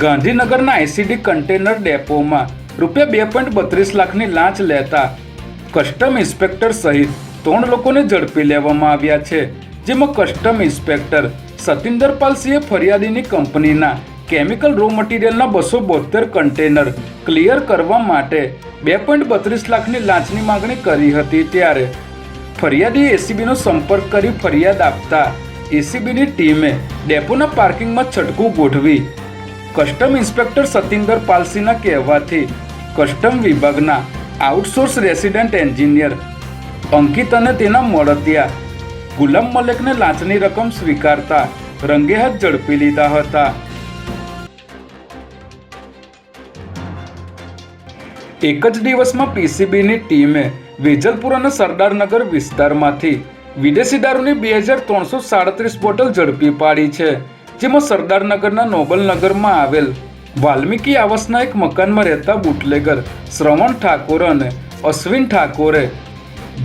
ગાંધીનગરના ICD container ડેપોમાં ₹2.32 લાખની લાંચ લેતા કસ્ટમ ઇન્સ્પેક્ટર સહિત 3 લોકોને ઝડપી લેવામાં આવ્યા છે, જેમાં કસ્ટમ ઇન્સ્પેક્ટર સતિન્દર પાલસિંહે ફરિયાદીની કંપનીના કેમિકલ રો મટીરિયલના 272 કન્ટેનર ક્લિયર કરવા માટે ₹2.32 લાખની લાંચની માંગણી કરી હતી। ત્યારે ફરિયાદીએ એસીબીનો સંપર્ક કરી ફરિયાદ આપતા એસીબીની ટીમે ડેપોના પાર્કિંગમાં છટકું ગોઠવી કસ્ટમ ઇન્સ્પેક્ટર સતિન્દર પાલસિંહના કહેવાથી કસ્ટમ વિભાગના આઉટસોર્સ રેસિડેન્ટ એન્જિનિયર અંકિત અને તેના મળતિયા ગુલામ મલેકને લાંચની રકમ સ્વીકારતા રંગે હાથ ઝડપી લીધા હતા। એક જ દિવસમાં પીસીબીની ટીમે વેજલપુર અને સરદારનગર વિસ્તારમાંથી વિદેશી દારૂની 2337 બોટલ ઝડપી પાડી છે, જેમાં સરદારનગરના નોબલનગરમાં આવેલ વાલ્મીકી આવાસના એક મકાનમાં રહેતા બુટલેગર શ્રવણ ઠાકોર અને અશ્વિન ઠાકોરે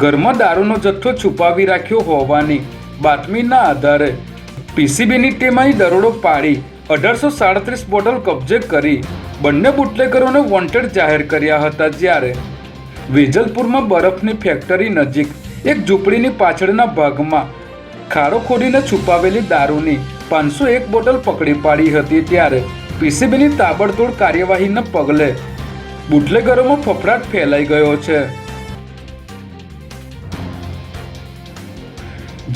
ઘરમાં દારૂનો જથ્થો છુપાવી રાખ્યો હોવાની બાતમીના આધારે પીસીબીની ટીમે દરોડો પાડી 1837 બોટલ કબજે કરી બંને બુટલેગરોને વોન્ટેડ જાહેર કર્યા હતા। જ્યારે વેજલપુરમાં બરફની ફેક્ટરી નજીક એક ઝૂંપડીની પાછળના ભાગમાં ખાડો ખોદીને છુપાવેલી દારૂની 501 બોટલ પકડી પાડી હતી। ત્યારે પીસીબીની તાબડતોડ કાર્યવાહીને પગલે બુટલેગરોમાં ફફડાટ ફેલાઈ ગયો છે।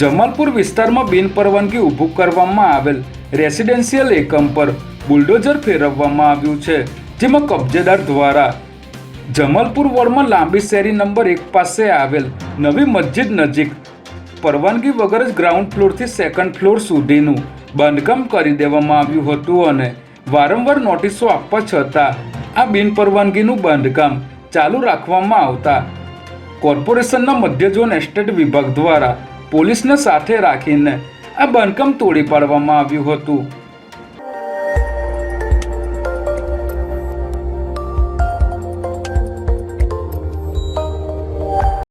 જમાલપુર વિસ્તારમાં બિનપરવાનગી ઊભું કરવામાં આવેલ રેસિડેન્શિયલ એકમ પર બુલડોઝર ફેરવવામાં આવ્યું છે, જેમાં કબજેદાર દ્વારા જમાલપુર વોર્ડમાં લાંબી શેરી નંબર 1 પાસે આવેલ નવી મસ્જિદ નજીક પરવાનગી વગર જ ગ્રાઉન્ડ ફ્લોરથી સેકન્ડ ફ્લોર સુધીનું બાંધકામ કરી દેવામાં આવ્યું હતું અને વારંવાર નોટિસો આપવા છતાં આ બિનપરવાનગીનું બાંધકામ ચાલુ રાખવામાં આવતા કોર્પોરેશનના મધ્ય ઝોન એસ્ટેટ વિભાગ દ્વારા પોલીસને સાથે રાખીને આ બાંધકામ તોડી પાડવામાં આવ્યું હતું।